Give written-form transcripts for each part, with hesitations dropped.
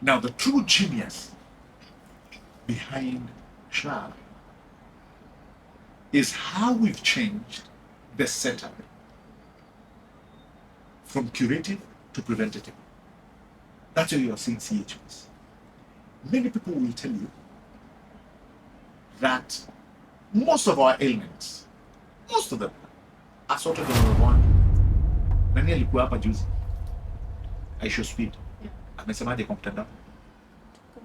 Now, the true genius behind SHA is how we've changed the setup from curative to preventative. That's why you are seeing CHPs. Many people will tell you that most of our ailments, most of them, are sorted on number one. Nani alikuwa hapa juzi? IshowSpeed. Amesemaje kwa mtandao?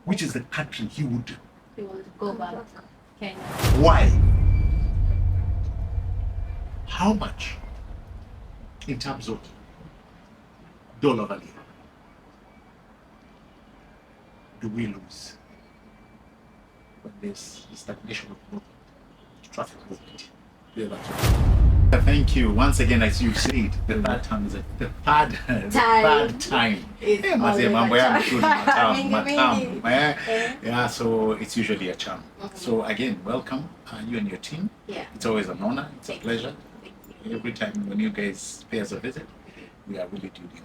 Which is the country he would go back to Kenya. Why? How much in terms of dollar value do we lose when there's stagnation of movement, traffic movement? Thank you once again. As you said, the third time is the third time. Yeah, so it's usually a charm. So again, welcome you and your team. Yeah, it's always an honor. It's a pleasure. Every time when you guys pay us a visit, we are really duly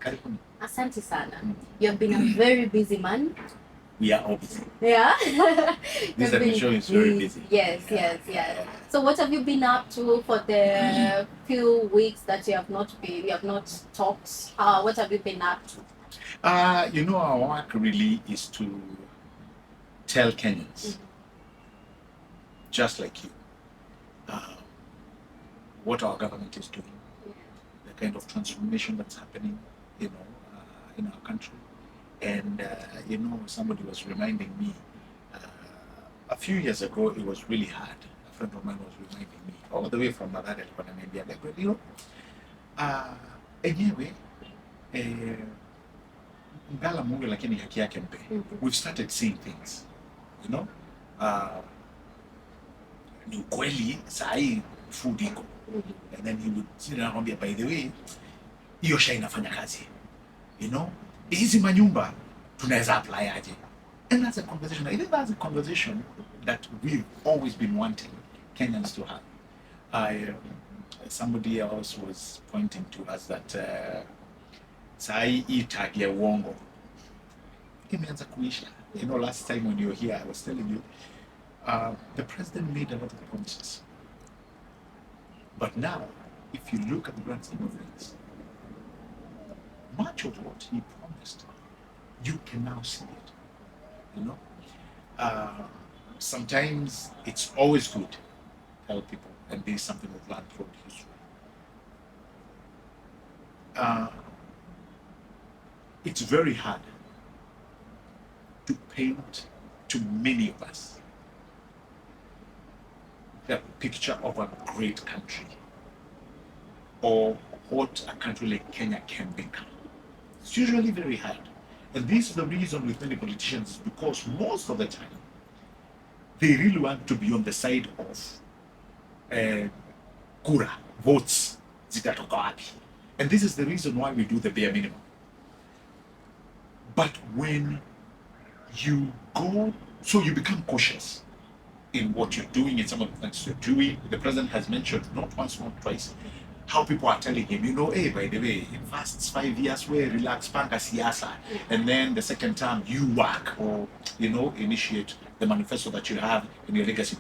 honored. Asante sana. You have been a very busy man. We are all busy. Yeah. This show is very busy. Yes. So what have you been up to for the few weeks that you have not talked? What have you been up to? Our work really is to tell Kenyans, just like you, what our government is doing, the kind of transformation that's happening, in our country. And somebody was reminding me a few years ago, it was really hard. A friend of mine was reminding me all the way from Mathare, enyewe ngala Mungu lakini haki yake mpe. We've started seeing things, ni ukweli sahi food iko. And then he would sit down and be, by the way, hiyo SHA inafanya kazi, hizi manyumba tunaweza apply aje? And that's a conversation. I think that's a conversation that we've always been wanting Kenyans to have. Somebody else was pointing to us that sai hii tag ya uongo imeanza kuisha. Last time when you were here, I was telling you, the president made a lot of promises. But now, if you look at the grand scheme of things, much of what he promised, you can now see it. Sometimes it's always good to tell people, and this is something we've learned from history. It's very hard to paint to many of us the picture of a great country or what a country like Kenya can become. It's usually very hard. And this is the reason with many politicians, because most of the time, they really want to be on the side of kura, votes, zitatoka wapi. And this is the reason why we do the bare minimum. But when you go, so you become cautious in what you're doing, in some of the things you're doing. The president has mentioned not once, not twice, how people are telling him, hey, by the way, in first 5 years, we relax panga siasa, and then the second term you work or initiate the manifesto that you have in your legacy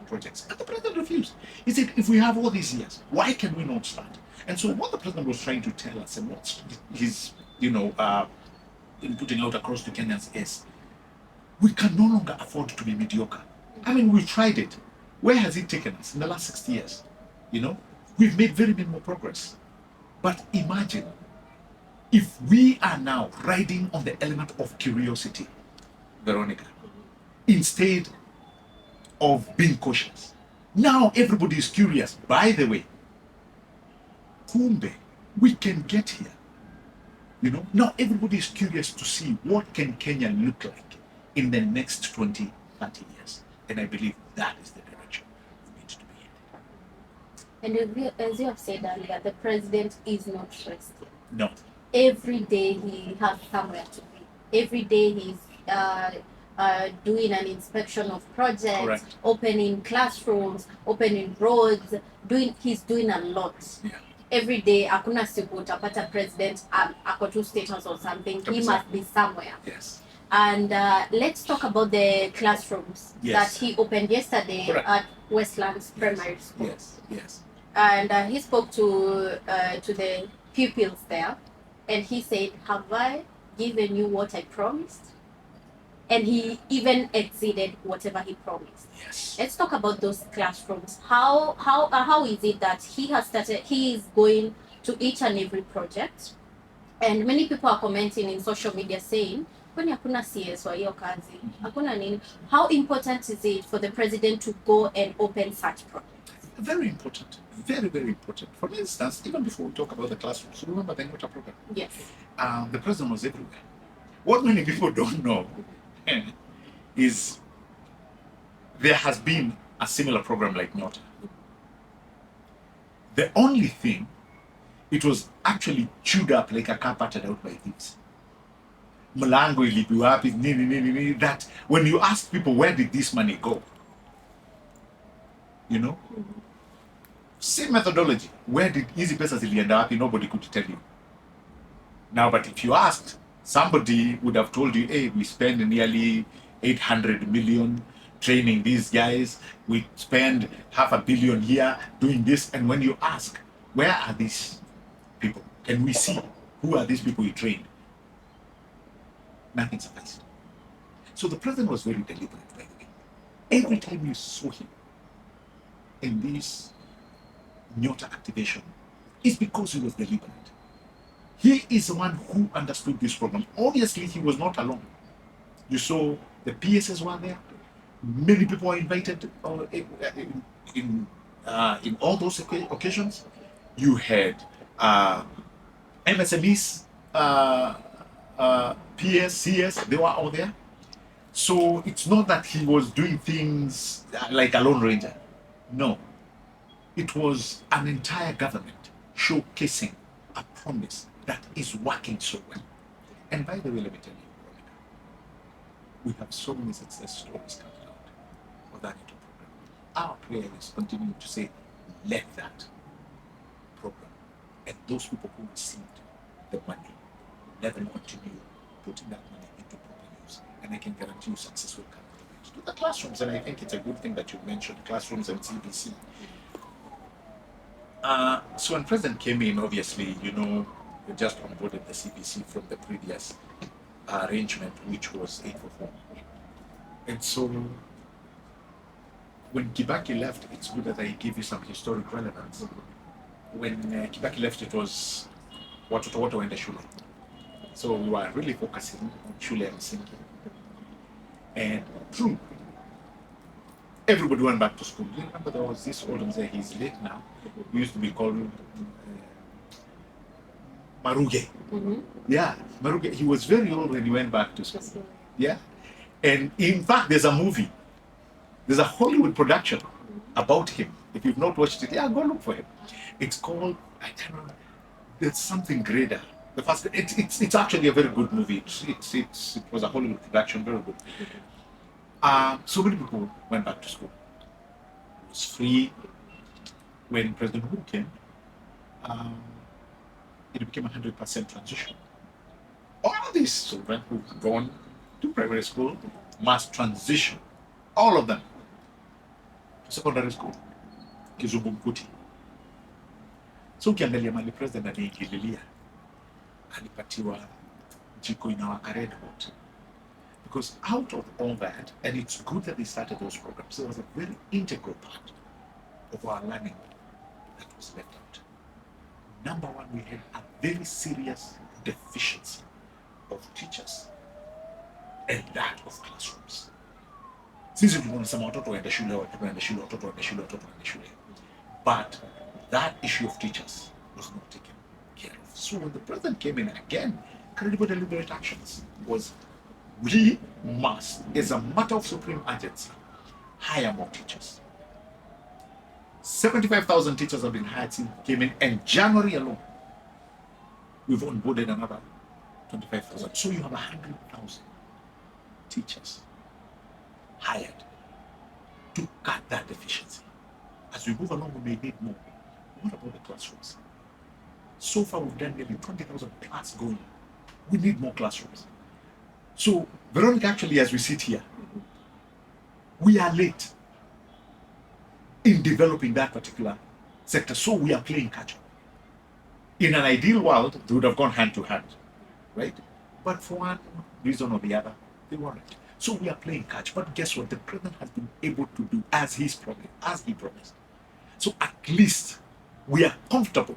projects. And the president refused. He said, if we have all these years, why can we not start? And so what the president was trying to tell us, and what he's in putting out across to Kenyans, is we can no longer afford to be mediocre. I mean, we've tried it. Where has it taken us in the last 60 years? We've made very minimal progress. But imagine if we are now riding on the element of curiosity, Veronica, instead of being cautious. Now everybody is curious. By the way, kumbe, we can get here. Now everybody is curious to see what can Kenya look like in the next 20, 30 years. And I believe that is the direction we need to be in. And as you have said earlier, the president is not resting. No. Every day he has somewhere to be. Every day he's doing an inspection of projects, correct, opening classrooms, opening roads, he's doing a lot. Yeah. every day hakuna siku utapata president ako tu state house or something. He must be somewhere. Yes. And let's talk about the classrooms that he opened yesterday at Westlands Primary School. Yes. And he spoke to the pupils there, and he said, "Have I given you what I promised?" And he even exceeded whatever he promised. Yes. Let's talk about those classrooms. How is it that he is going to each and every project, and many people are commenting in social media saying, kwani hakuna CS wa hiyo kazi, hakuna nini? How important is it for the president to go and open such projects? Very important. Very, very important. For instance, even before we talk about the classrooms, remember the NOTA program? Yes. The president was everywhere. What many people don't know is there has been a similar program like NOTA. The only thing, it was actually chewed up like a car parted out by thieves. Mlango ilipiwa wapi, nini, that when you ask people where did this money go, you know, same methodology. Where did hizi pesa zilienda wapi? Nobody could tell you. Now, but if you asked, somebody would have told you, hey, we spend nearly 800 million training these guys. We spend $500 million here doing this. And when you ask, where are these people? Can we see who are these people you trained? Nothing sufficed. So the president was very deliberate, by the way. Every time you saw him in this NYOTA activation, it's because he was deliberate. He is the one who understood this problem. Obviously, he was not alone. You saw the PSs were there. Many people were invited in all those occasions. You had MSMEs, PS, CS, they were all there. So it's not that he was doing things like a lone ranger. No. It was an entire government showcasing a promise that is working so well. And by the way, let me tell you, Veronica, we have so many success stories coming out of that little program. Our prayer is continuing to say, let that program and those people who received the money, let them continue putting that money into proper use. And I can guarantee you success will come to the classrooms. And I think it's a good thing that you mentioned classrooms and CBC. So when President came in, obviously, you know, we just onboarded the CBC from the previous arrangement, which was 844. And so when Kibaki left, it's good that I give you some historic relevance. When Kibaki left, it was watoto wote waende shule. So we were really focusing on shule and msingi. And true, everybody went back to school. You remember there was this old mzee, he's late now. He used to be called Maruge. Yeah, Maruge. He was very old when he went back to school. Yeah. And in fact, there's a movie. There's a Hollywood production about him. If you've not watched it, yeah, go look for him. It's called, I don't know, there's something greater. The first, it's actually a very good movie. It was a Hollywood production, very good. So many people went back to school. It was free. When President Uhuru came, it became 100% transition. All these children who've gone to primary school must transition, all of them, to secondary school, Kizungumkuti. So ukiangalia mali president aliingililia, alipatiwa jiko inawaka red hot. Because out of all that, and it's good that they started those programs, there was a very integral part of our learning that was left out. Number one, we had a very serious deficiency of teachers and that of classrooms. Sisi tunasema watoto waende shule, watoto waende shule, watoto waende shule, watoto waende shule. But that issue of teachers was not taken care of. So when the president came in again, credible deliberate actions was, we must, as a matter of supreme urgency, hire more teachers. 75,000 teachers have been hired since we came in, and January alone, we've onboarded another 25,000. So you have 100,000 teachers hired to cut that deficiency. As we move along, we may need more. What about the classrooms? So far, we've done nearly 20,000 plus going. We need more classrooms. So, Veronica, actually, as we sit here, we are late in developing that particular sector. So we are playing catch up. In an ideal world, they would have gone hand to hand, right? But for one reason or the other, they weren't. So we are playing catch. But guess what? The president has been able to do as he promised. So at least we are comfortable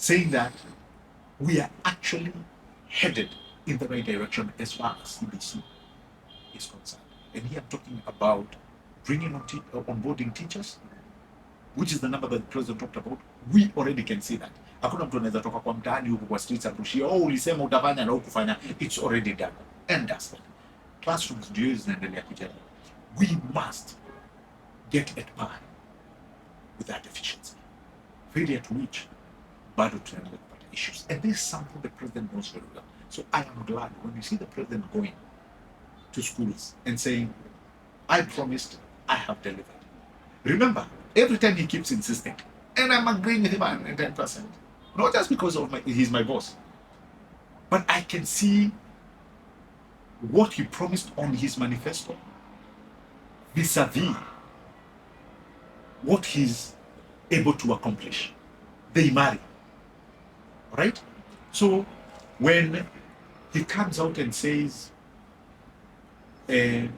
saying that we are actually headed in the right direction as far as CBC is concerned. And here I'm talking about bringing on onboarding teachers, which is the number that the president talked about. We already can see that. Hakuna mtu anaweza toka kwa mtaani huko kwa streets arushia, oh, ulisema utafanya na hukufanya. It's already done. And that's it. Classrooms ndio zinaendelea kujenga. We must get at par with that efficiency. Failure to which bado tunaendelea kupata issues. And this is something the president knows very well. So I am glad when you see the president going to schools and saying, I promised, I have delivered. Remember, every time he keeps insisting, and I'm agreeing with him 110%. Not just because of he's my boss, but I can see what he promised on his manifesto vis-a-vis what he's able to accomplish. They marry. Right? So when he comes out and says the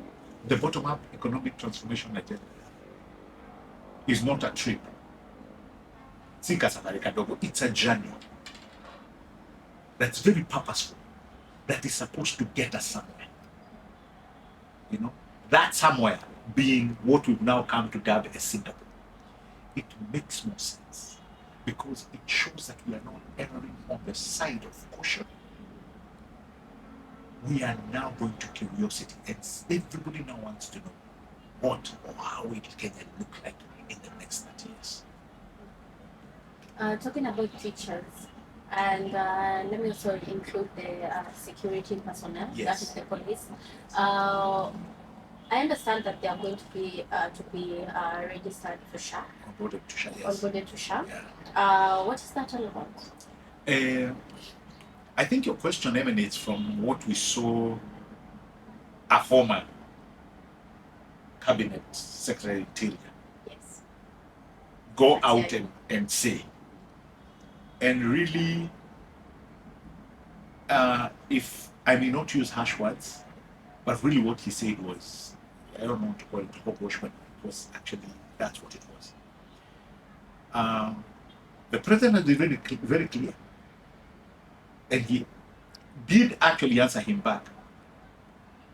bottom-up economic transformation agenda is not a trip, it's a journey that's very purposeful, that is supposed to get us somewhere. You know, that somewhere being what we've now come to dub as Singapore. It makes more sense because it shows that we are not erring on the side of caution. We are now going to curiosity, and everybody now wants to know what or how will Kenya look like in the next 30 years. Talking about teachers, and let me also include the security personnel, Yes. that is the police. I understand that they are going to be registered to SHA. Onboarded to SHA, yes. Onboarded to SHA. Yeah. What is that all about? I think your question emanates from what we saw a former cabinet secretary Tilya Yes. go out and say. And really, if I may not use harsh words, but really what he said was, I don't know what to call it, hogwash, but it was actually, that's what it was. The president has been very clear. And he did actually answer him back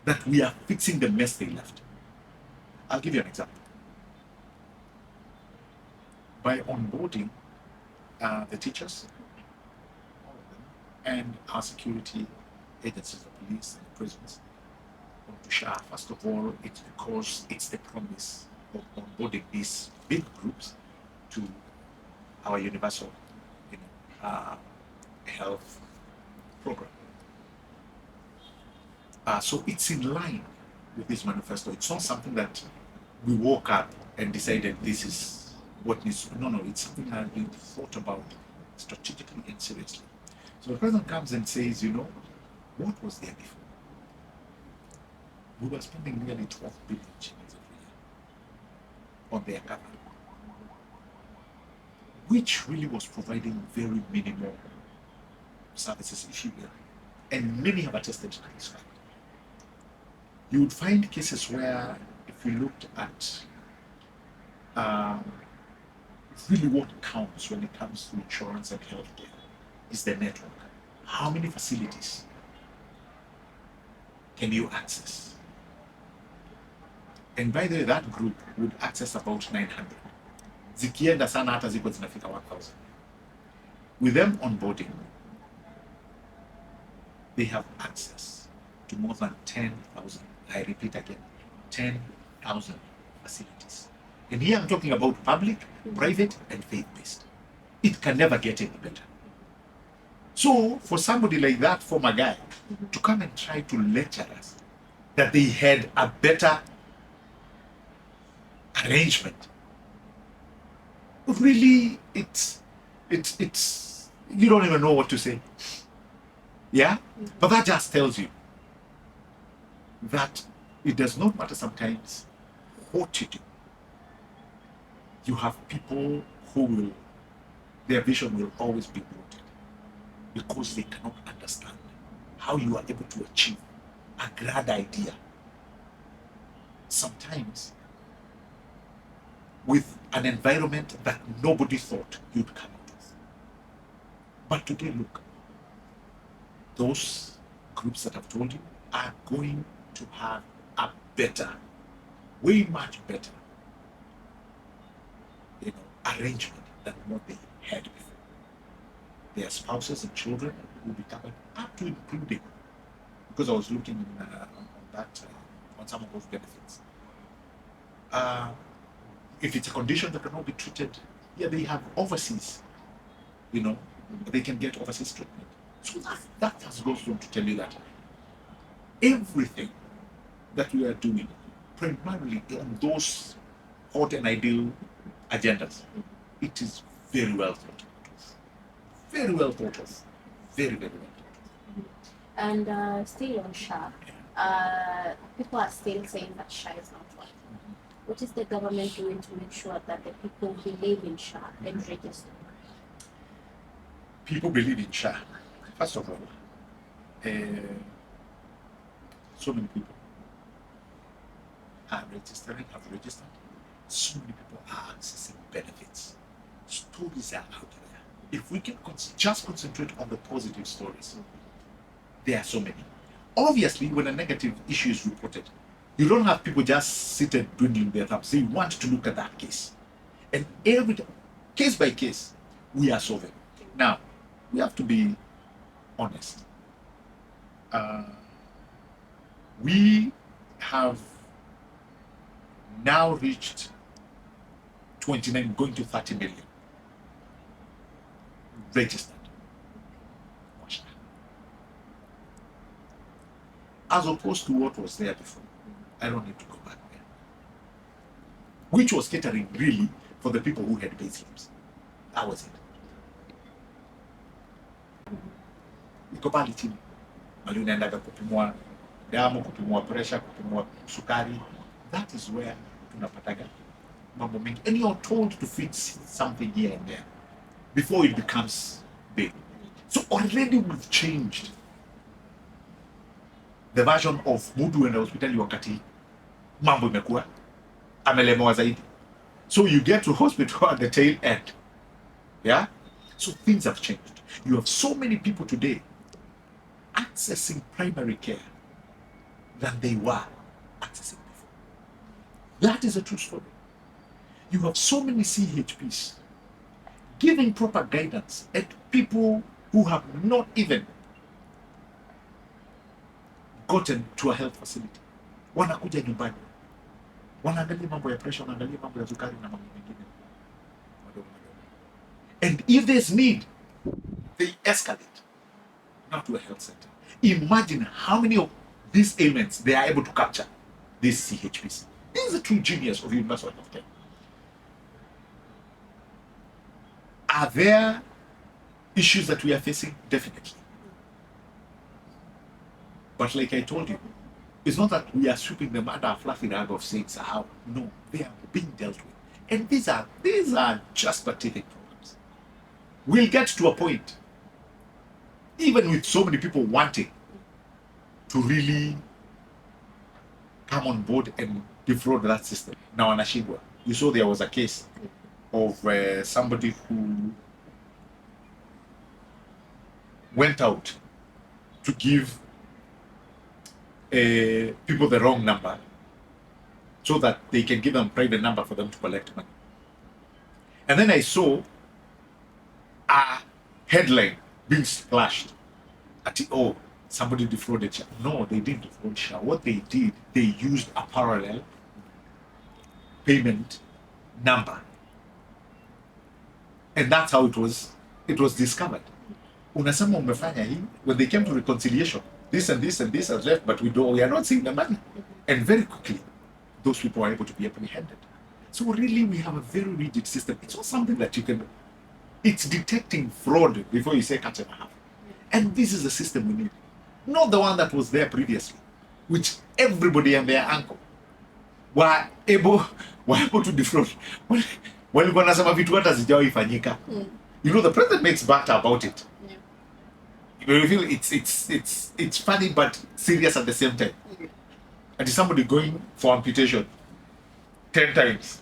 that we are fixing the mess they left. I'll give you an example. By onboarding the teachers, all of them, and our security agencies, the police and the prisons, onto SHA, first of all, it's because it's the promise of onboarding these big groups to our universal health program. So it's in line with this manifesto. It's not something that we woke up and decided this is what needs to be. No, it's something that has been thought about strategically and seriously. So the president comes and says, you know, what was there before? We were spending nearly 12 billion shillings every year on their government, which really was providing very minimal services, if you will. And many have attested to this fact. You would find cases where, if you looked at really what counts when it comes to insurance and healthcare, is the network. How many facilities can you access? And by the way, that group would access about 900. Zikienda sana hata ziko zinafika 1,000. With them onboarding, they have access to more than 10,000. I repeat again, 10,000 facilities. And here I'm talking about public, private, and faith-based. It can never get any better. So for somebody like that former guy to come and try to lecture us that they had a better arrangement really, it's you don't even know what to say. Yeah? But that just tells you that it does not matter sometimes what you do. You have people who will, their vision will always be bloated because they cannot understand how you are able to achieve a grand idea. Sometimes with an environment that nobody thought you'd come out with. But today, look, those groups that I've told you are going to have a better, way much better, arrangement than what they had before. Their spouses and children will be covered up to including, because I was looking on some of those benefits. If it's a condition that cannot be treated, they have overseas, they can get overseas treatment. So that has goes on to tell you that everything that we are doing, primarily on those hot and ideal agendas, it is very well thought of. Very well thought of. Very, very well thought of. And still on SHA, people are still saying that SHA is not working. What is the government doing to make sure that the people believe in SHA and register? People believe in SHA. First of all, so many people are registering, have registered. So many people are accessing benefits. Stories are out there. If we can just concentrate on the positive stories, there are so many. Obviously, when a negative issue is reported, you don't have people just sitting dwindling their thumbs. They want to look at that case. And every case by case, we are solving. Now, we have to be honest. We have now reached 29, going to 30 million registered. As opposed to what was there before. I don't need to go back there. Which was catering really for the people who had base slips. That was it. Iko pale chini. Mali unaendaga kupimwa damu, kupimwa pressure, kupimwa sukari. That is where tunapataga mambo mengi. And you're told to fix something here and there before it becomes big. So already we've changed the version of mtu enda hospitali wakati mambo imekuwa amelemewa zaidi. So you get to hospital at the tail end. Yeah? So things have changed. You have so many people today accessing primary care than they were accessing before. That is a true story. You have so many CHPs giving proper guidance at people who have not even gotten to a health facility. Wanakuja nyumbani. Wanaangalia mambo ya pressure, wanaangalia mambo ya sukari na mambo mengine. And if there's need, they escalate now to a health center. Imagine how many of these ailments they are able to capture, these CHPs. This is a true genius of universal healthcare. Are there issues that we are facing? Definitely. But like I told you, it's not that we are sweeping them under a fluffy rag of saying how. No, they are being dealt with. And these are just pathetic problems. We'll get to a point, even with so many people wanting to really come on board and defraud that system. Now, Anashigwa, you saw there was a case of somebody who went out to give people the wrong number so that they can give them a private number for them to collect money. And then I saw a headline being splashed at somebody defrauded SHA. No, they didn't defraud SHA. What they did, they used a parallel payment number. And that's how it was discovered. Unasema umefanya hii, when they came to reconciliation, this and this and this has left, but we are not seeing the money. And very quickly, those people are able to be apprehended. So really, we have a very rigid system. It's not something that you can. It's detecting fraud before you say catch and have. And this is the system we need, not the one that was there previously, which everybody and their uncle were able to defraud. Walikuwa nasema vitu hata hazijawahi fanyika. You know, the president makes banter about it. You feel it's funny but serious at the same time. And somebody going for amputation 10 times,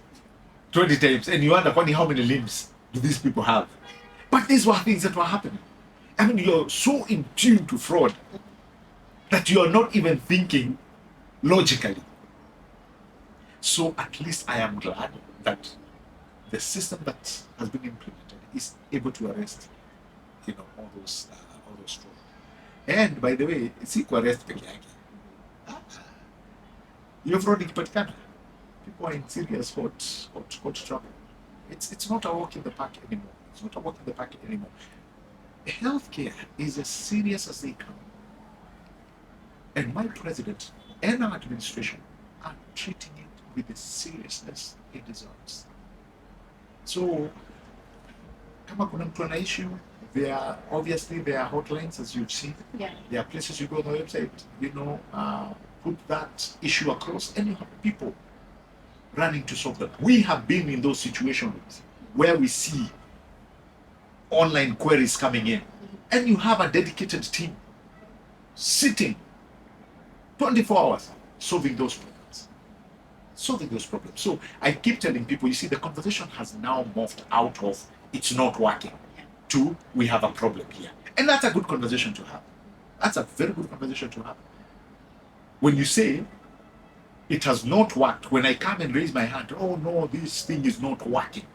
20 times, and you wonder how many limbs do these people have? But these were things that were happening. I mean, you're so in tune to fraud that you're not even thinking logically. So at least I am glad that the system that has been implemented is able to arrest, all those fraud. And by the way, si kuarrest peke yake. Your fraud ikipatikana, people are in serious hot trouble. It's not a walk in the park anymore. It's not a walk in the park anymore. Healthcare is as serious as they come. And my president and our administration are treating it with the seriousness it deserves. So, kama kuna mtu ana issue, there are hotlines, as you've seen. Yeah. There are places you go on the website, put that issue across, and you have people running to solve them. We have been in those situations where we see online queries coming in, and you have a dedicated team sitting 24 hours solving those problems. So I keep telling people, you see, the conversation has now morphed out of it's not working to we have a problem here. And that's a good conversation to have. That's a very good conversation to have. When you say it has not worked, when I come and raise my hand, oh no, this thing is not working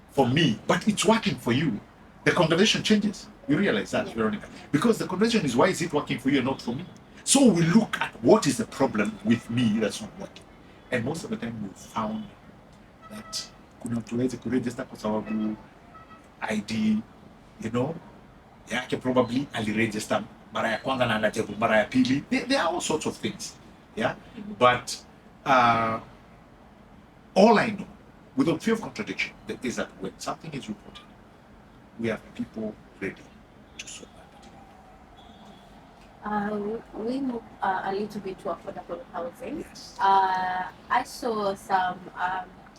for me, but it's working for you, the conversation changes. You realize that, Veronica? Because the conversation is, why is it working for you and not for me? So we look at what is the problem with me that's not working. And most of the time we've found that kuna mtu aweze kuregister kwa sababu ID, yake probably aliregister mara ya kwanza na anajaribu mara ya pili. There are all sorts of things. Yeah? But all I know, without fear of contradiction, is that when something is reported, we have people ready to solve that. We move a little bit to affordable housing. Yes. I saw some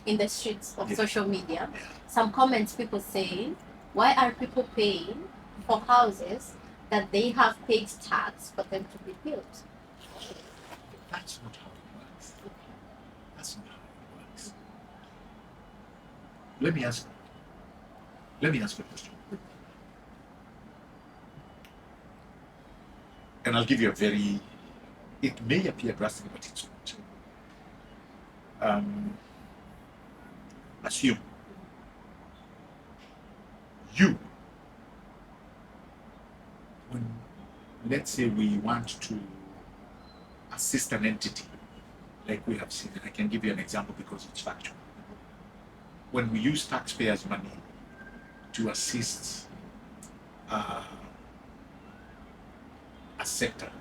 in the streets of social media, some comments, people saying, why are people paying for houses that they have paid tax for them to be built? That's not how it works. That's not how it works. Let me ask you a question. And I'll give you it may appear drastic, but it's not. Assume when, let's say, we want to assist an entity, like we have seen, and I can give you an example because it's factual. When we use taxpayers' money to assist a sector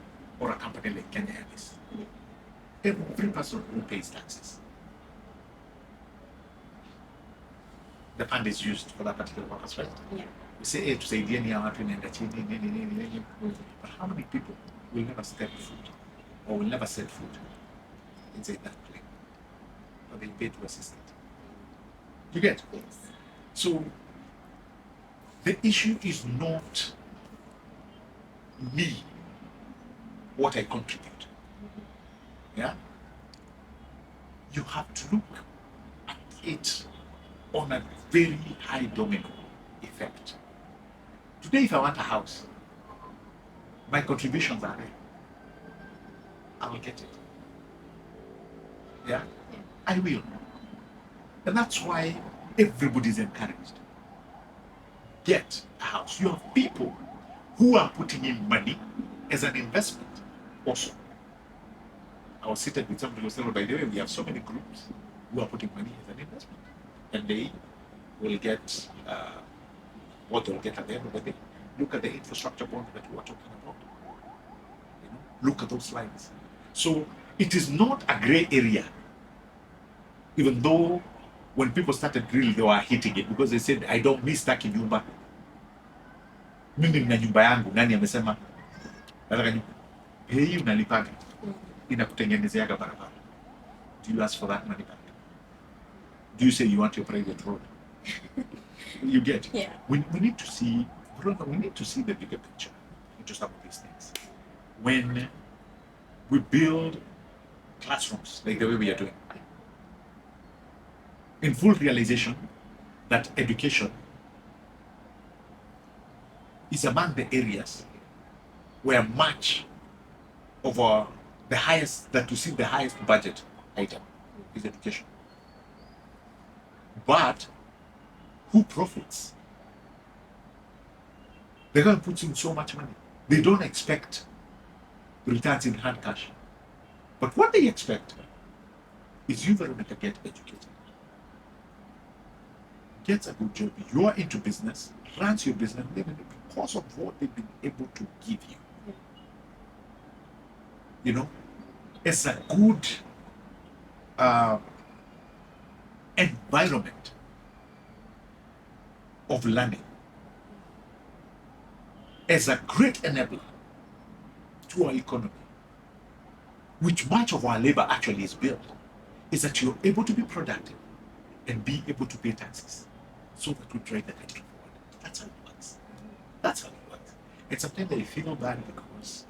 or a company like Kenyans, every person who pays taxes, the fund is used for that particular purpose, right? Yeah. We say, hey, to say, but how many people will never step foot or will never set foot inside that plane? But they pay to assist it. You get? Yes. So the issue is not me, what I contribute. Yeah? You have to look at it on a very high domino effect. Today, if I want a house, my contributions are there. I will get it. Yeah? I will. And that's why everybody is encouraged. Get a house. You have people who are putting in money as an investment also. I was seated with somebody who was saying, by the way, we have so many groups who are putting money as an investment. And they will get what they'll get at the end of the day. Look at the infrastructure bond that we were talking about. Look at those lines. So it is not a gray area, even though when people started drilling, they were hitting it because they said, I don't miss that nyumba. Mimi nina nyumba yangu, nani amesema? Nataka nyumba. Hii unalipaga. Inakutengenezeaga barabara. Do you ask for that money back? Do you say you want your private road? You get it? Yeah. We need to see, we need to see the bigger picture into some of these things. When we build classrooms like the way we are doing, in full realization that education is among the areas where much of the highest, that we see the highest budget item is education. But who profits? They're going to put in so much money. They don't expect returns in hand cash. But what they expect is you, Veronica, get educated, gets a good job, you're into business, runs your business, because of what they've been able to give you. You know, it's a good environment of learning, as a great enabler to our economy, which much of our labor actually is built, is that you're able to be productive and be able to pay taxes so that we drive the country forward. That's how it works. That's how it works. And sometimes I feel bad because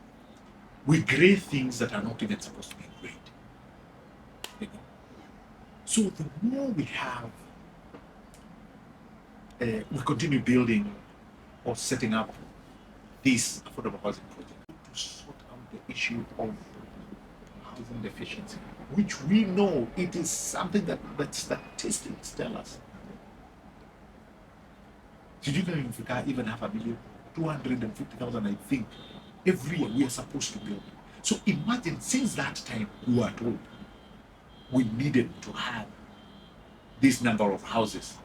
we grade things that are not even supposed to be graded. You know? So the more we have, we continue building or setting up this affordable housing project to sort out the issue of housing deficiency, which we know it is something that statistics tell us. Did you know if we can't even have 250,000, I think, every year we are supposed to build. So imagine, since that time we were told we needed to have this number of houses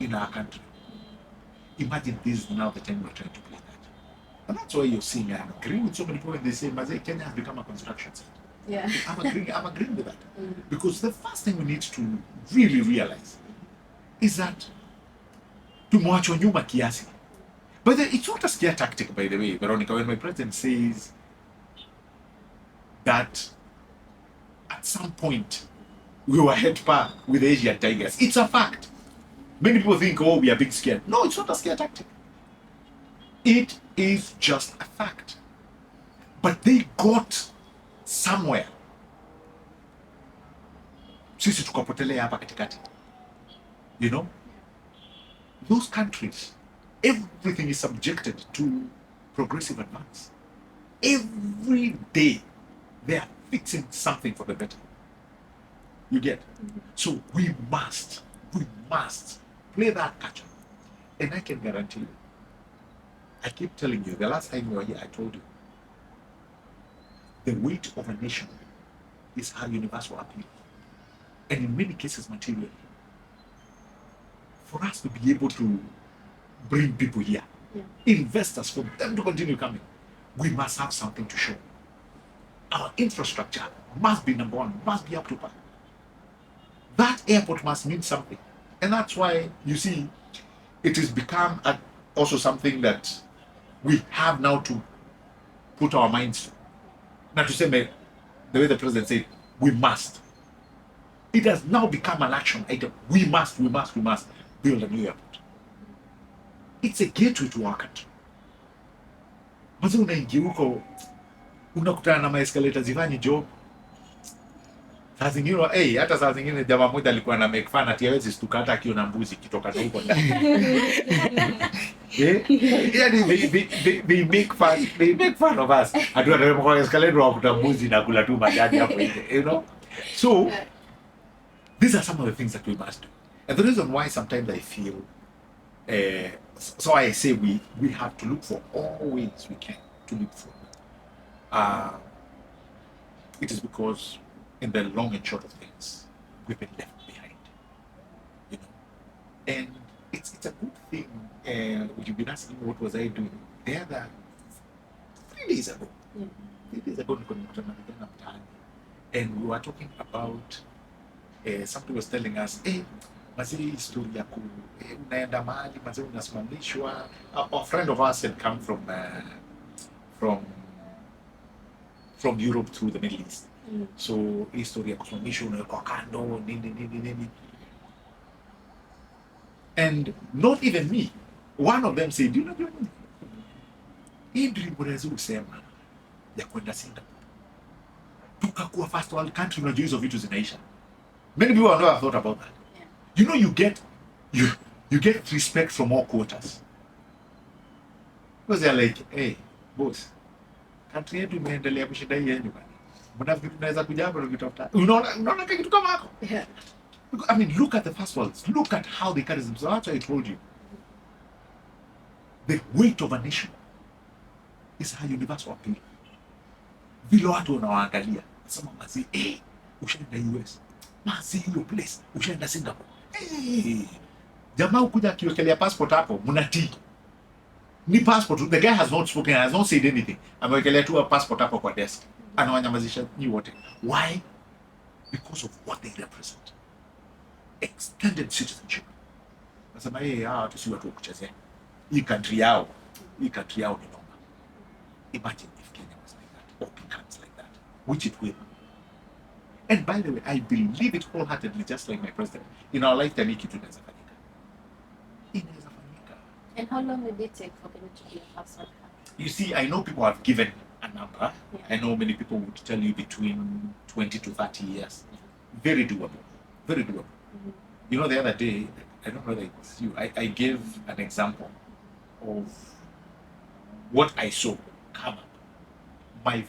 in our country. Imagine this is now the time we're trying to play that. And that's why you're seeing, I'm agreeing with so many people when they say, Maasai, Kenya has become a construction site. Yeah. I'm agreeing with that. Because the first thing we need to really realize is that tumewachwa nyuma kiasi. But it's not a scare tactic, by the way, Veronica, when my president says that at some point we were head par with the Asian tigers. It's a fact. Many people think, oh, we are being scared. No, it's not a scare tactic. It is just a fact. But they got somewhere. Sisi tukapotelea hapa katikati. You know? Those countries, everything is subjected to progressive advance. Every day, they are fixing something for the better. You get? So we must play that catch up. And I can guarantee you, I keep telling you, the last time you were here, I told you, the weight of a nation is her universal appeal. And in many cases, material. For us to be able to bring people here, investors, for them to continue coming, we must have something to show. Our infrastructure must be number one, must be up to par. That airport must mean something. And that's why, you see, it has become also something that we have now to put our minds to. Not to say, the way the president said, we must. It has now become an action item. We must build a new airport. It's a gateway to our country. Mazi unaingia huko, unakutana na maescalator zifanyi job. Saa zingine, hata saa zingine jamaa mmoja alikuwa na make fun ati hawezi stuka hata akiona mbuzi kitoka na huko ndani. They make fun of us. Atu kwa escalator wakuta mbuzi na kula tu majani hapo nje, you know? So these are some of the things that we must do. And the reason why sometimes I feel, so I say we have to look for all ways we can to look for. It is because in the long and short of things, we've been left behind. You know? And it's a good thing. You've been asking me what was I doing the other 3 days ago. 3 days ago, and we were talking about somebody was telling us, mazee story ya unaenda mahali mazee unasimamishwa. A friend of ours had come from Europe to the Middle East. So hii story ya kusimamishwa unawekwa kando nini. And not even me. One of them said, you know, hii dream unaweza usema ya kwenda Singapore tukakuwa first world country, unajua hizo vitu zinaisha. Many people have never thought about that. Yeah. You know, you get respect from all quarters because they're like, hey boss, country yetu imeendelea kushinda hii yenu bwana, mbona vitu tunaweza kuja hapa na kutafuta, unaona kitu kama hako. Yeah. I mean, look at the first worlds, look at how they carry themselves. That's why I told you the weight of a nation is a universal appeal. Vile watu wanawaangalia nasema mazi, ushaenda US, mazi hiyo place, ushaenda Singapore, jamaa ukuja akiwekelea passport hapo mnatii ni passport. The guy has not spoken, has not said anything, amewekelea tu passport hapo kwa desk, anawanyamazisha ni wote. Why? Because of what they represent, extended citizenship. Nasema watu si watu wa kuchezea. Hii country yao ni noma. Imagine if Kenya was like that, or becomes like that, which it will. And by the way, I believe it wholeheartedly, just like my president. In our lifetime, kitu inaweza fanyika. Inaweza fanyika. And how long would it take for Kenya to be a first world country? You see, I know people have given a number. Yeah. I know many people would tell you between 20 to 30 years. Very doable. Very doable. Mm-hmm. You know, the other day, I don't know whether it's you, I gave an example of what I saw come up. I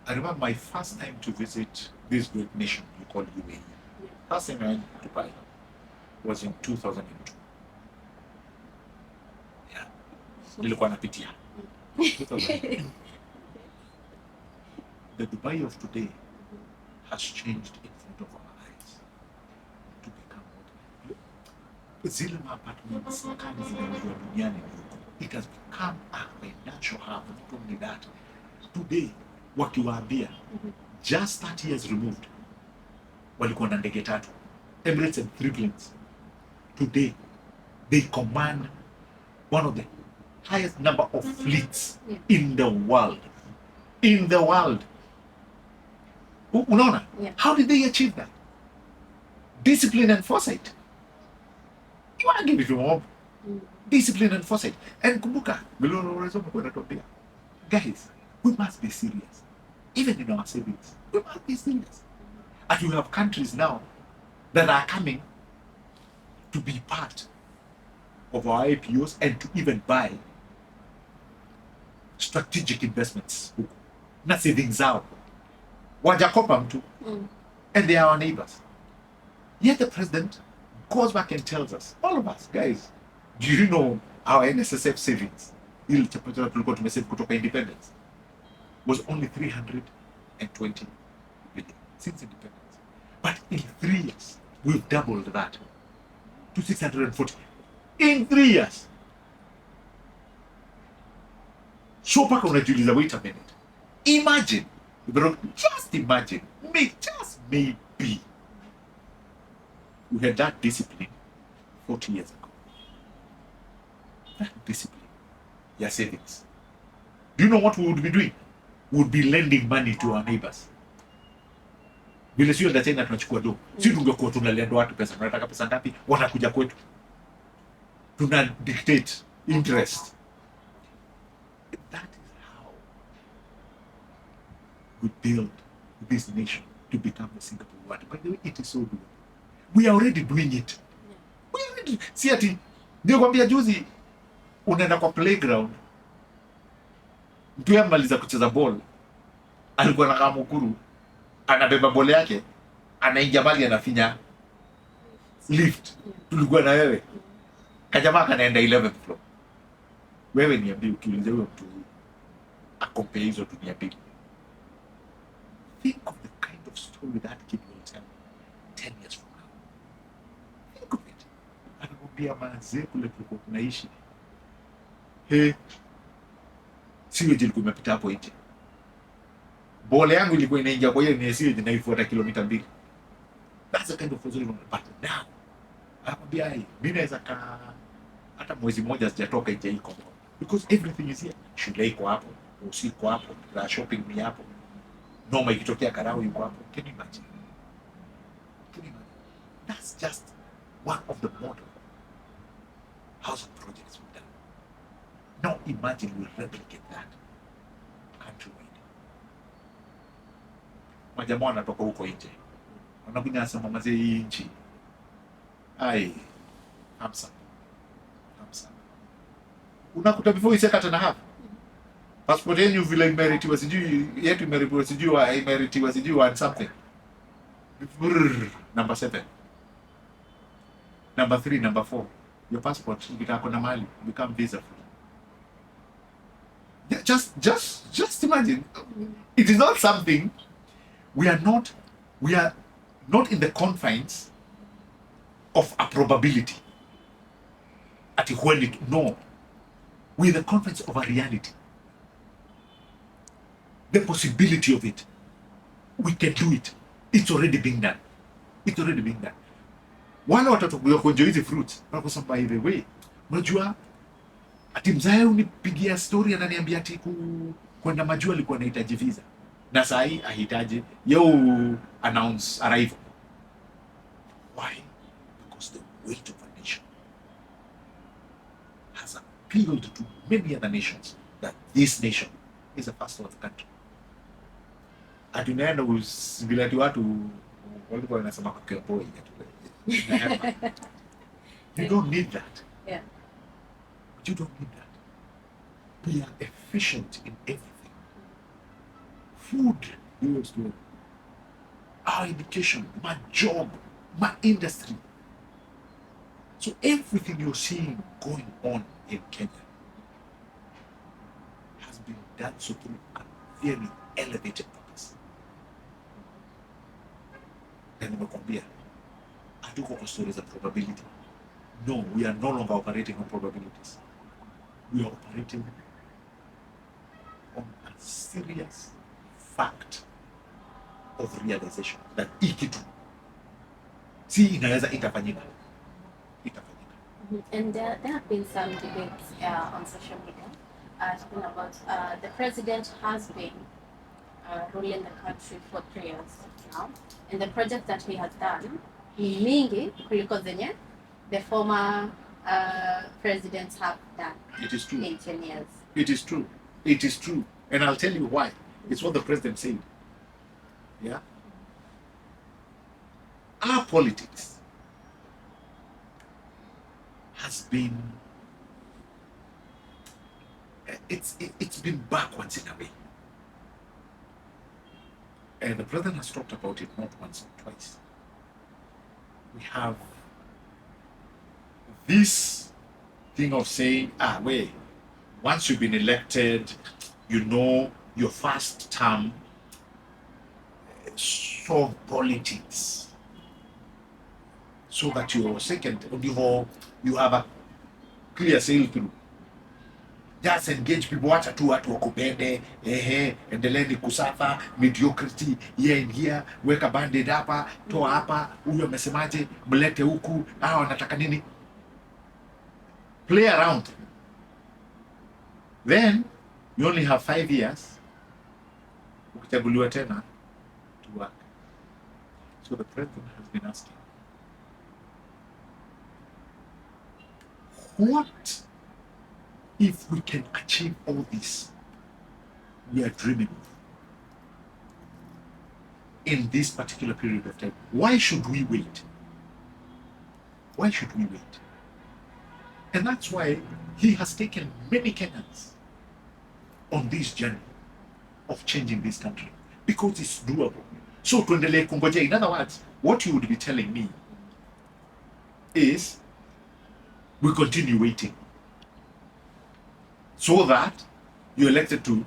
remember my first time to visit this great nation you call UAE. Yeah. First time I went to Dubai was in 2002. Yeah. Nilikuwa napitia. 2002. The Dubai of today has changed in front of our eyes to become what zile apartments kama zinauzwa duniani. It has become a financial hub. Not only that, today wakiwaambia just 30 years removed walikuwa na ndege 3, Emirates and 3 planes. Today they command one of the highest number of fleets in the world. In the world. Unaona? Yeah. How did they achieve that? Discipline and foresight. You want to give it to them. Discipline and foresight. And kumbuka, guys, we must be serious. Even in our savings, we must be serious. And you have countries now that are coming to be part of our IPOs and to even buy strategic investments. Na savings out. Wajakopa mtu. And they are our neighbors. Yet the president goes back and tells us, all of us, guys, do you know our NSSF savings? Ile chapatara tulikuwa tumesave kutoka independence was only 320 billion since independence. But in 3 years, we've doubled that to 640. In 3 years. So paka unajiuliza, wait a minute. Imagine, just imagine, maybe, we had that discipline 40 years ago. That discipline, your savings. Do you know what we would be doing? We would be lending money to our neighbors. Vile sio ndio tena tunachukua do. Sisi tungekuwa tunalenda watu pesa, tunataka pesa ngapi? Wanakuja kwetu. Tuna dictate interest. That is how we build this nation to become the Singapore world. By the way, it is so good. We are already doing it. We are already. See ati ndio kwambia juzi unaenda kwa playground. Mtu yamaliza kucheza ball. Alikuwa na kamukuru. Anabeba ball yake, anaingia bali anafinya lift. Tulikuwa na wewe. Kajamaa kanaenda 11th floor. Wewe niambie ukiuliza huyo mtu akompea hizo dunia mbili. Think of the kind of story that kid will tell 10 years from now. Think of it. Anakuambia manze kule tulikuwa tunaishi. Sewage ilikuwa imepita hapo nje. Bole yangu ilikuwa inaingia kwa hiyo ni sewage inaifuata kilomita 2. That's the kind of result. But now, anakwambia mimi naweza kaa hata mwezi mmoja sijatoka nje hii compound because everything is here. Shule iko hapo, usiku hapo, la shopping ni hapo. Noma ikitokea Karau yuko hapo. Can you imagine? Can you imagine? That's just one of the model housing projects we've done. Now imagine we replicate that countrywide. Majamaa wanatoka huko nje. Wanakuja nasema mazee hii nchi. Ai, hamsa. Unakuta before you say cut and a half. Passport yenu vile imeritiwa sijui, yetu imeritiwa sijui, imeritiwa sijui and something. Number 7. Number 3, number 4. Your passport ikitaka na mali become visa free. Yeah, just imagine. It is not something we are not in the confines of a probability. At when it no. We're in the confines of a reality. The possibility of it. We can do it. It's already being done. It's already being done. Wale watoto kuenjoy hizi fruits. Wanakosa by the way. Unajua ati mzae unipigia story ananiambia ati kwenda Majua alikuwa anahitaji visa. Na saa hii ahitaji yo announce arrival. Why? Because the weight of a nation has appealed to many other nations that this nation is a first world country. Atunaenda usibilati watu walikuwa wanasema kwa boy. You don't need that. Yeah. You don't need that. We are efficient in everything. Food, US doing. Our education, my job, my industry. So everything you're seeing going on in Kenya has been done so through a very elevated purpose. Na nimekwambia, hatuko kwa stories of probability. No, we are no longer operating on probabilities. We are operating on a serious fact of realization that hii kitu si inaweza itafanyika. And there have been some debates on social media talking about the president has been ruling the country for 3 years now, and the project that he has done ni mingi kuliko zenye the former presidents have done. It is true. In 10 years. It is true. It is true. And I'll tell you why. It's what the president said. Yeah? Our politics has been, it's been backwards in a way. And the president has talked about it not once or twice. We have this thing of saying, wait, once you've been elected, you know your first term, solve politics so that your second, you have a clear sail through. Just engage people, wacha tu watu wakupende, endeleeni kusafa, mediocrity, here and here, weka band-aid hapa, toa hapa, huyu amesemaje, mlete huku, hawa wanataka nini? Play around. Then, you only have 5 years, ukichaguliwa tena, to work. So the president has been asking, what if we can achieve all this we are dreaming of in this particular period of time? Why should we wait? Why should we wait? And that's why he has taken many Kenyans on this journey of changing this country, because it's doable. So tuendelee kungoja. In other words, what you would be telling me is we continue waiting so that you're elected to,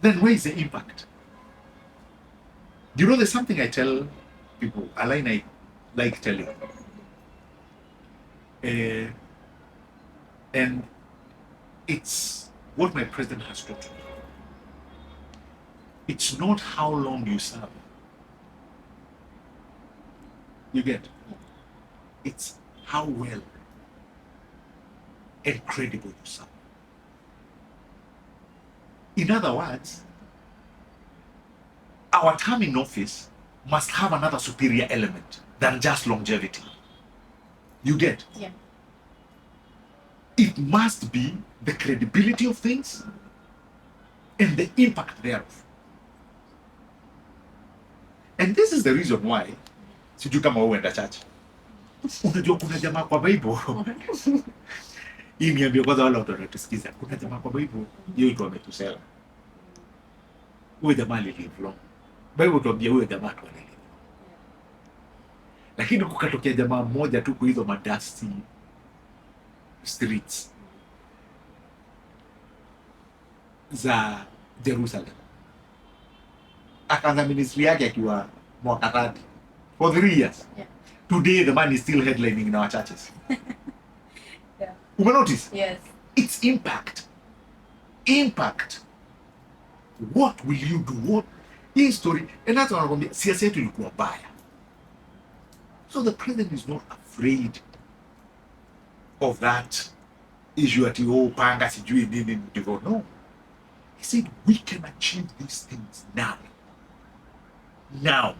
then where is the impact? Do you know there's something I tell people, a line I like telling, and it's what my president has taught me. It's not how long you serve, You get? It's how well and credible you sound. In other words, our term in office must have another superior element than just longevity. You get? Yeah. It must be the credibility of things and the impact thereof. And this is the reason why sijui kama wewe uenda church. Unajua kuna jamaa kwa Bible. Hii niambie kwanza wale watu wanatusikiza. Kuna jamaa kwa Bible yeye ndo ametusela. Huyo jamaa live long. Bible tuambia huyo jamaa tu alive. Lakini kukatokea jamaa mmoja tu kwa hizo madusty streets za Jerusalem. Akaanza ministry yake akiwa mwaka 30 for 3 years. Yeah. Today the man is still headlining in our churches. Yeah. Ume notice? Yes. It's impact. Impact. What will you do? What? Hii story, and that's what I'm going to say. Siasa yetu ilikuwa baya. So the president is not afraid of that issue at panga sijui nini ndivyo. No. He said we can achieve these things now. Now.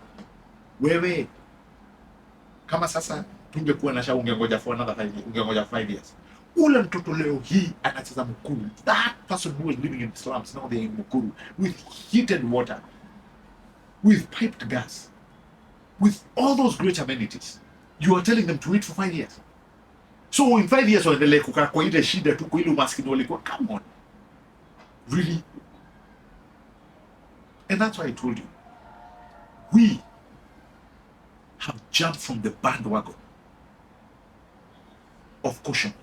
Wewe kama sasa tungekuwa na shaa ungengoja for another 5 years, ungengoja 5 years. Ule mtoto leo hii anacheza Mukuru. That person who was living in the slums, now they're in Mukuru with heated water, with piped gas, with all those great amenities. You are telling them to wait for 5 years. So in 5 years waendelee kukaa kwa ile shida tu, kwa ile umaskini walikuwa. Come on. Really? And that's why I told you. We have jumped from the bandwagon of caution.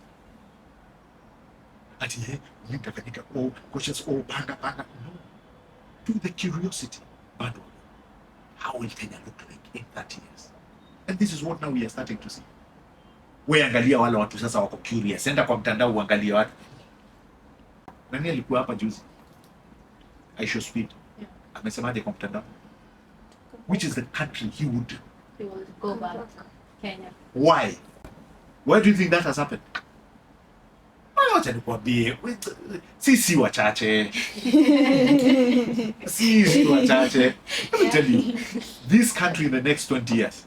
Ati nitakanika cautious panga. No. To the curiosity bandwagon. How will Kenya look like in 30 years? And this is what now we are starting to see. We angalia wale watu sasa wako curious. Enda kwa mtandao uangalie watu. Nani alikuwa hapa juzi? IshowSpeed. Yeah. Amesemaje kwa mtandao? Which is the country he would go back Kenya. Why? Why do you think that has happened? Wacha nikwambie, sisi wachache. Sisi wachache. Let me tell you, this country in the next 20 years.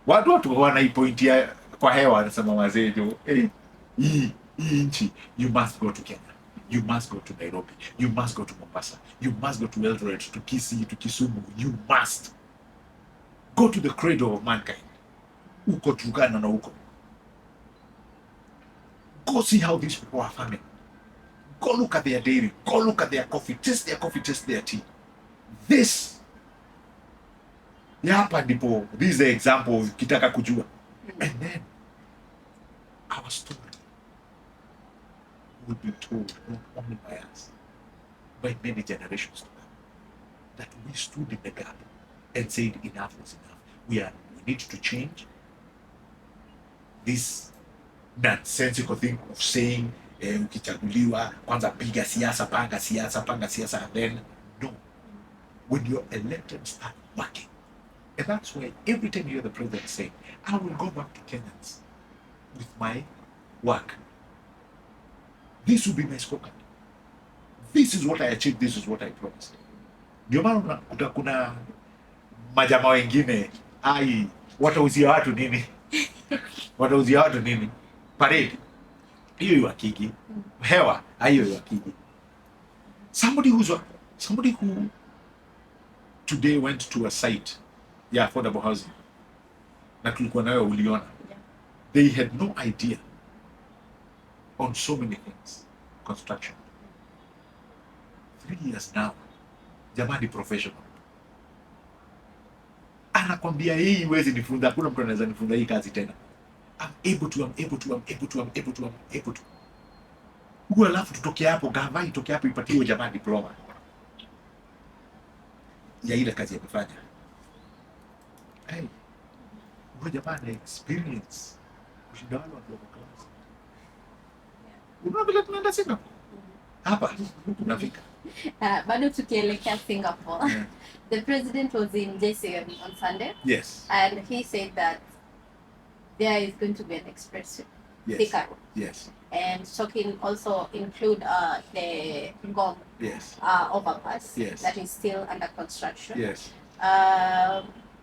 Watu wanaipointia kwa hewa wanasema wazejo, hii nchi, you must go to Kenya. You must go to Nairobi. You must go to Mombasa. You must go to Eldoret, to Kisii, to Kisumu. You must go to the cradle of mankind. Uko Turkana na uko. Go see how these people are farming. Go look at their dairy. Go look at their coffee. Taste their coffee, taste their tea. This. Hapa ndipo, this is the example of kitaka kujua. And then, our story will be told not only by us, by many generations to come. That we stood in the gap and said enough was enough. We need to change this nonsensical thing of saying ukichaguliwa kwanza piga siasa, panga siasa, and then no. When you're elected, start working. And that's why every time you hear the president say, I will go back to Kenyans with my work. This will be my scorecard. This is what I achieved, this is what I promised. Ndio maana kuna majama wengine watauzia watu nini? Watauzia watu nini? Parade. Hiyo iwakiki. Hewa, hiyo iwakiki. Somebody who today went to a site affordable housing. Na tulikuwa nayo uliona. They had no idea on so many things. Construction. 3 years now. Jamani professional. Anakwambia hii huwezi nifunza, hakuna mtu anaweza nifunza hii kazi tena. I'm able to. Huwa alafu tutoke hapo, gava itoke hapo ipatiwe jamaa diploma ya ile kazi amefanya. Huyo jamaa na experience kushinda wale wa class. Unaona vile tunaenda sina? Hapa tunafika. Bado tukielekea Singapore. Yeah. The president was in JCM on Sunday. Yes. And he said that there is going to be an expressway. Yes. Thika. Yes. And talking also include the Ngong Yes. overpass. Yes. That is still under construction. Yes.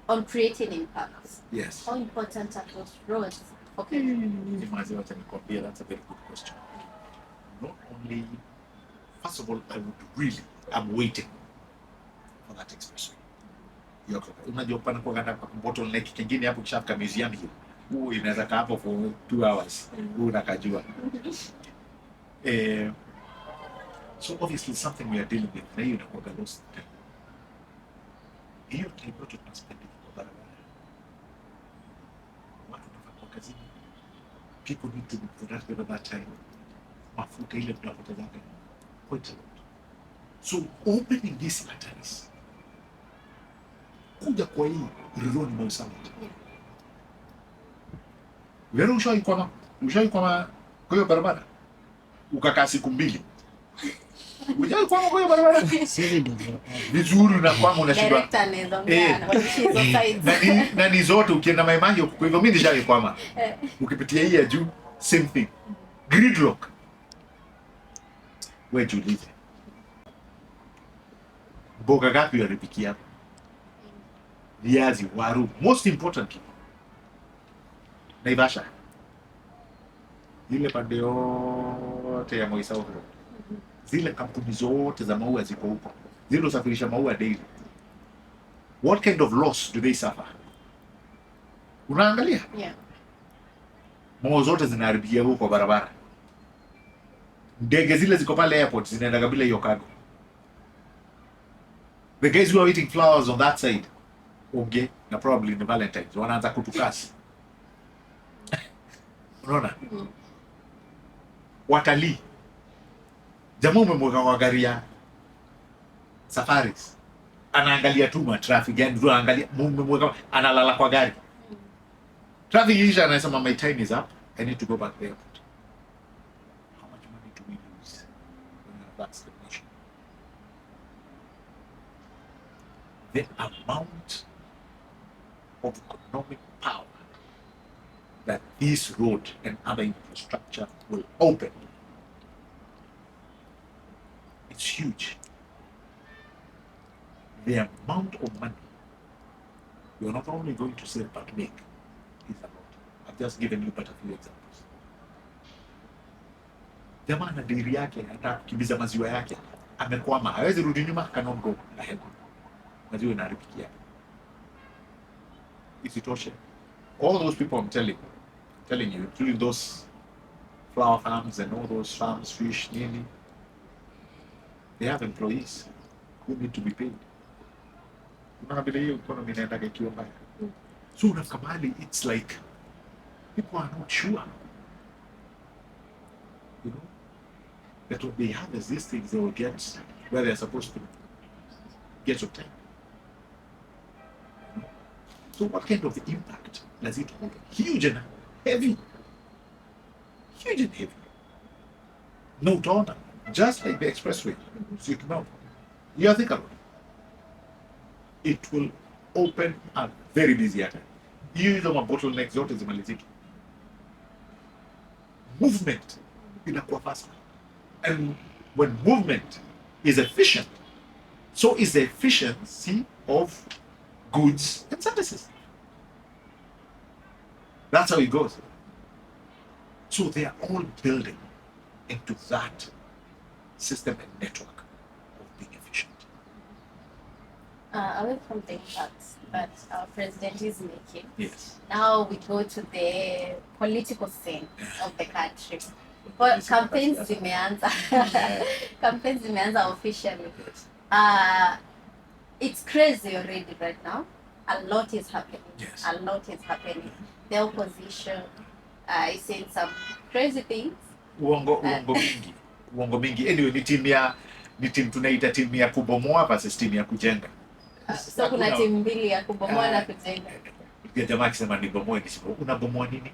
On creating impacts. Yes. How important are those roads? Okay. That's a very good question. Not only, first of all, I'm waiting for that expressway. Unajua pana kwa kanda bottleneck kingine hapo kishafika museum hiyo. Inaweza kaa hapo for 2 hours. Unakajua. So obviously something we are dealing with na hiyo inakuwa lost. Hiyo tulikuwa tunaspend kwa barabara. Watu wanafanya kazi. People need to be productive at that time. Mafuta ile tunapoteza quite a lot. So opening these arteries, kuja kwa hii Rironi-Mau summit. Wewe ushaikuwa kwa hiyo barabara? Ukakaa siku 2. Ushaikuwa kwa hiyo barabara? Vizuri na kwangu unashindwa. Na ni zote ukienda Maimangi kwa hivyo mimi nishaikuwa. Ukipitia hii ya juu same thing. Gridlock. Wewe jiulize. Mboga gapi walipikia hapo? Viazi, waru, most importantly. Naivasha. Ile pande yote ya Moisa huko. Zile kampuni zote za maua ziko huko. Zile usafirisha maua daily. What kind of loss do they suffer? Unaangalia? Yeah. Maua zote zinaharibia huko barabara. Ndege zile ziko pale airport zinaenda kabla hiyo cargo. The guys who are eating flowers on that side, okay, na probably in the Valentine's, wanaanza kutukasi. Unaona? Watalii. Jamaa umemweka kwa gari ya safaris. Anaangalia tu ma traffic, yani tu anaangalia umemweka analala kwa gari. Traffic isha anasema my time is up. I need to go back there. How much money do we lose when that's the nation? The amount of economic power that this road and other infrastructure will open, it's huge. The amount of money you're not only going to save but make is a lot. I've just given you but a few examples. Jamaa na dairy yake anataka kukimbiza maziwa yake, amekwama, hawezi rudi nyuma, cannot go ahead. Maziwa inaharibikia. Isitoshe, all those people I'm telling you, including those flower farms and all those farms, fish, nini, they have employees who need to be paid. Unaona vile hiyo economy inaenda ikiwa mbaya. So unafika mahali, it's like people are not sure. You know, that when they harvest these things, they will get where they're supposed to get on time. You know? So what kind of impact does it have? Huge and heavy. Huge and heavy. No utaona, just like the expressway. So you think about it. It will open a very busy area. Hizo bottlenecks zote zimaliziki. Movement inakuwa faster. And when movement is efficient, so is the efficiency of goods and services. That's how it goes. So they are all building into that system and network of being efficient. Away from the impacts that our president is making, Yes. now we go to the political scene of the country. But campaigns zimeanza. Campaigns zimeanza officially. It's crazy already right now. A lot is happening. Yes. A lot is happening. The opposition is saying some crazy things. Uongo mingi. Anyway, ni timu tunaita timu ya kubomoa versus timu ya kujenga. So kuna timu mbili ya kubomoa na kujenga. Ya jamaa akisema ni bomoe, nisema unabomoa nini?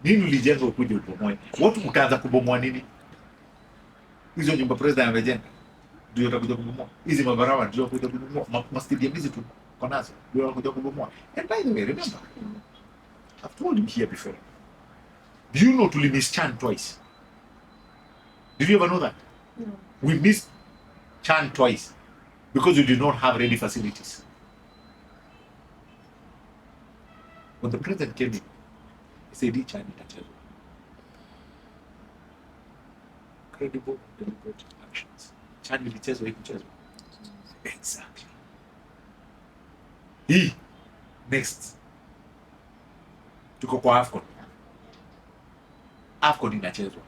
Nini ulijenga ukuje ubomoe? Watu mkaanza kubomoa nini? Hizo nyumba president amejenga. ndio utakuja kubomoa hizi mabarabara, ndio utakuja kubomoa mastadium hizi tu konazo, ndio utakuja kubomoa. And by the way, remember, I've told you here before, do you know we missed Chan twice? Did you ever know that? No. We missed Chan twice because we did not have ready facilities. When the president came in, he said, Chan itachezwa. Credible, deliberate actions. Chan ilichezwa, ikuchezwa. Exactly. Hii, next. Tuko kwa AFCON. AFCON inachezwa.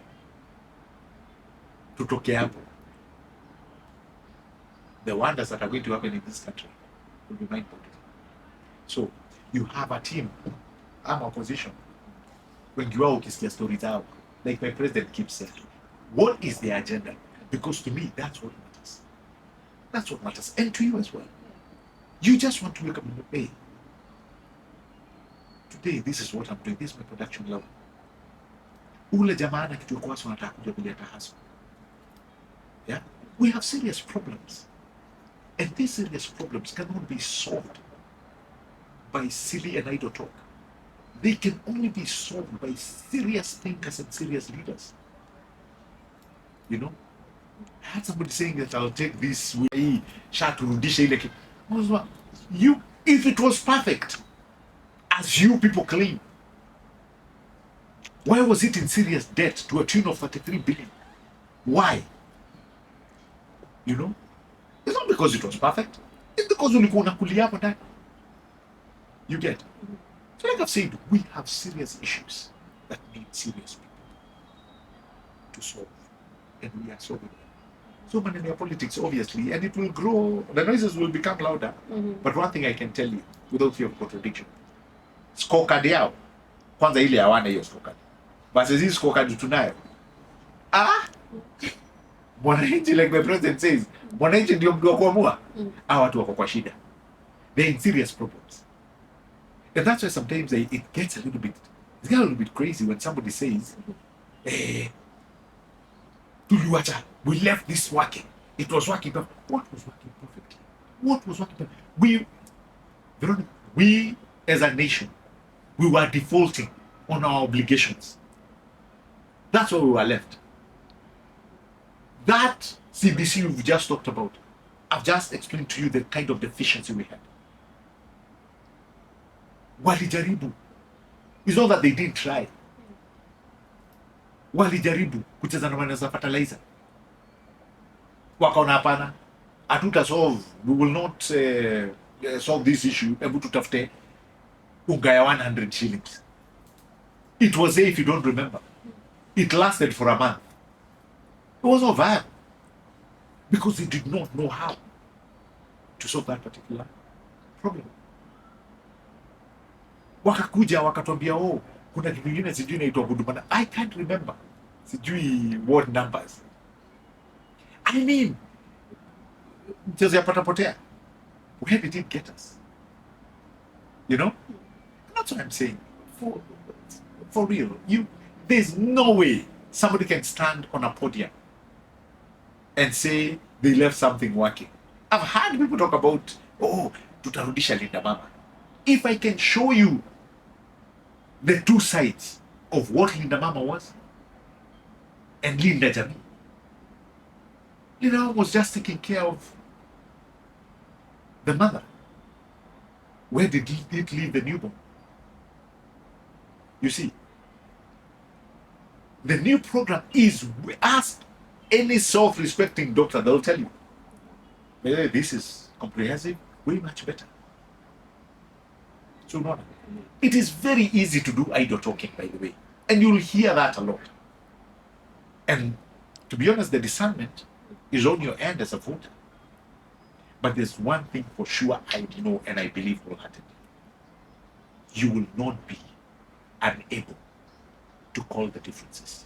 Tutoke hapo. The wonders that are going to happen in this country will be mind-boggling. So, you have a team, I'm opposition. When you are ukisikia stories out, like my president keeps saying, what is the agenda? Because to me, that's what matters. That's what matters. And to you as well. You just want to wake up and say, hey, today, this is what I'm doing. This is my production level. Ule jamana kitu kwa sababu nataka kuja kuleta haso. Yeah? We have serious problems. And these serious problems cannot be solved by silly and idle talk. They can only be solved by serious thinkers and serious leaders. You know? I had somebody saying that I'll take this way, you, if it was perfect, as you people claim, why was it in serious debt to a tune of 33 billion? Why? You know? It's not because it was perfect. It's because ulikuwa unakulia hapo ndani. You get? So like I've said, we have serious issues that need serious people to solve. And we are solving them. So many in politics, obviously, and it will grow, the noises will become louder. But one thing I can tell you, without fear of contradiction, scorecard yao, kwanza ile hawana hiyo scorecard. Basi hizi scorecard tunayo. Mwananchi, like my president says, mwananchi ndio mtu wa kuamua. Hawa watu wako kwa shida. They're in serious problems. And that's why sometimes it gets a little bit crazy when somebody says, tuliwacha, we left this working. It was working perfectly. What was working perfectly? What was working perfectly? We as a nation, we were defaulting on our obligations. That's why we were left. That CBC we've just talked about, I've just explained to you the kind of deficiency we had. Walijaribu. It's not that they didn't try. Walijaribu kucheza na maneno za fertilizer. Wakaona hapana, hatuta solve, we will not solve this issue. Hebu tutafute unga ya 100 shillings. It was there, if you don't remember. It lasted for a month. It was not viable because they did not know how to solve that particular problem. Wakakuja wakatuambia, oh, kuna kitu kingine sijui inaitwa huduma. I can't remember. Sijui what numbers. I mean, mchezo ya patapotea. Where did it get us? You know? That's what I'm saying. For real, there's no way somebody can stand on a podium and say they left something working. I've heard people talk about, oh, tutarudisha Linda Mama. If I can show you the two sides of what Linda Mama was and Linda Jamii. Linda Mama was just taking care of the mother. Where did it leave the newborn? You see, the new program is, ask any self-respecting doctor, they'll tell you, this is comprehensive, way much better. So no, it is very easy to do idle talking, by the way, and you'll hear that a lot. And to be honest, the discernment is on your end as a voter. But there's one thing for sure I know and I believe wholeheartedly. You will not be unable to call the differences.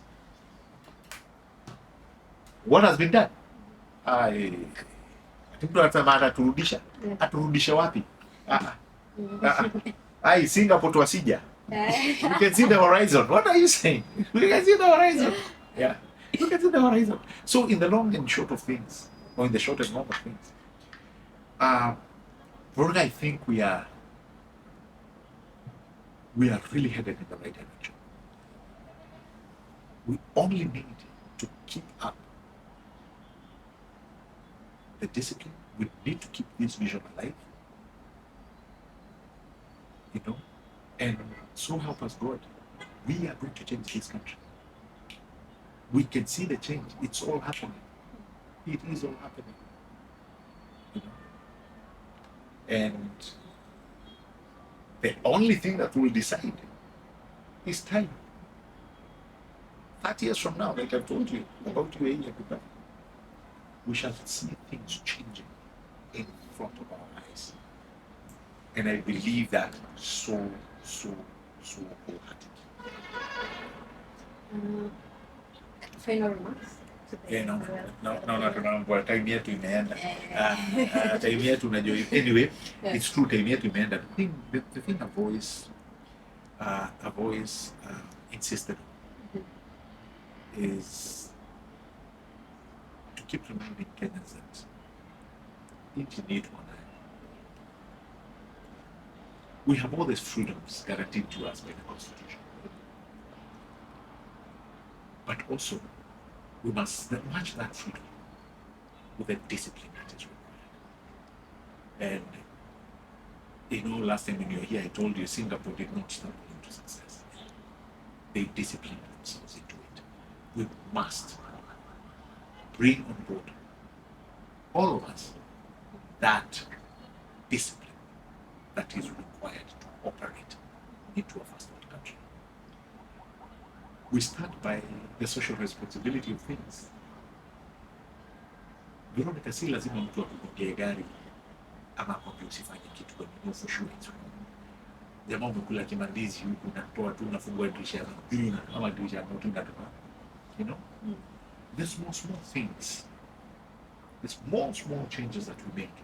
What has been done? I think aturudisha. Aturudisha wapi? Singapore to Asija. You can see the horizon. What are you saying? You can see the horizon. Yeah. You can see the horizon. So in the long and short of things, or in the short and long of things. Veronica, I think we are really headed in the right direction. We only need to keep up the discipline. We need to keep this vision alive, you know, and so help us God, we are going to change this country. We can see the change. It's all happening. It is all happening, you know. And the only thing that will decide is time. 30 years from now, like I've told you about UAE, everybody, we shall see things changing in front of our eyes. And I believe that so wholeheartedly. Final remarks? No, time yetu imeenda. Time yetu unajua. Anyway, yeah. It's true, time yetu imeenda. The thing I've always insisted on is to keep reminding Kenyans that each need one. We have all these freedoms guaranteed to us by the Constitution. But also, we must match that freedom with the discipline that is required. And last time when you were here, I told you Singapore did not stumble into success. They disciplined themselves into it. We must bring on board, all of us, that discipline that is required to operate into a first world country. We start by the social responsibility of things. Veronica, si lazima mtu akugongee gari ama akwambie usifanye kitu kwa nini for sure. Jamaa umekula kimandizi huku unatoa tu unafungua dirisha ya green ama dirisha ya moto unatoka. You know? The small things, the small changes that we make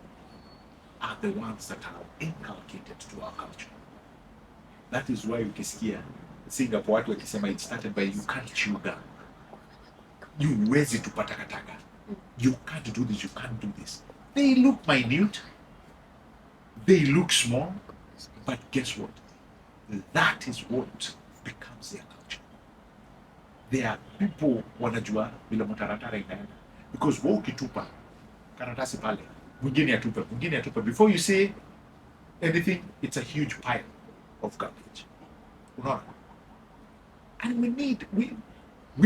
are the ones that are inculcated to our culture. That is why ukisikia Singapore watu wakisema it started by you can't chew gum. You huwezi tupa takataka. You can't do this, you can't do this. They look minute, they look small, but guess what? That is what becomes their culture. There are people wanajua vile mtaratara inaenda. Because wewe ukitupa karatasi pale, mwingine atupe. Before you say anything, it's a huge pile of garbage. Unaona? And we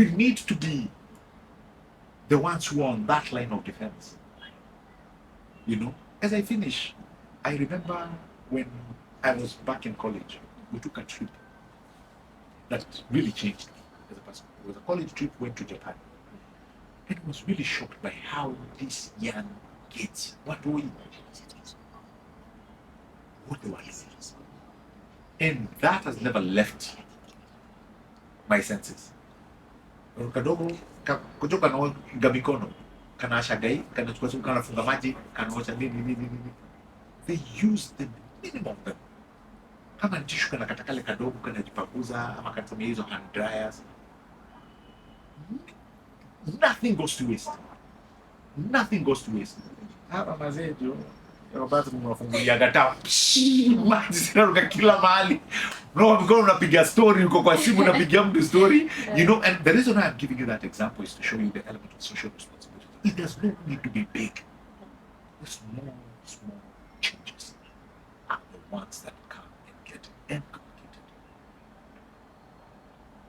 need to be the ones who are on that line of defense. You know, as I finish, I remember when I was back in college, we took a trip that really changed me as a person. It was a college trip, went to Japan. And I was really shocked by how these young kids, what they were doing. And that has never left my senses. Kadogo kutoka na gamikono kana shagai kana chukua kana funga maji kana ocha nini. They use the minimum of them. Kama tishu kana katakale kadogo kana jipakuza ama katumia hizo hand dryers. Nothing goes to waste. Hapa mazee jo basi mnafungulia gata maji zinaruka kila mahali. No, I'm going to piga story, uko kwa simu unapigia mtu story, you know. And the reason I'm giving you that example is to show you the element of social responsibility. It does not need to be big. The small changes are the ones that come and get inculcated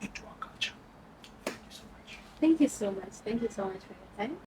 into our culture. Thank you so much. Thank you so much for your time.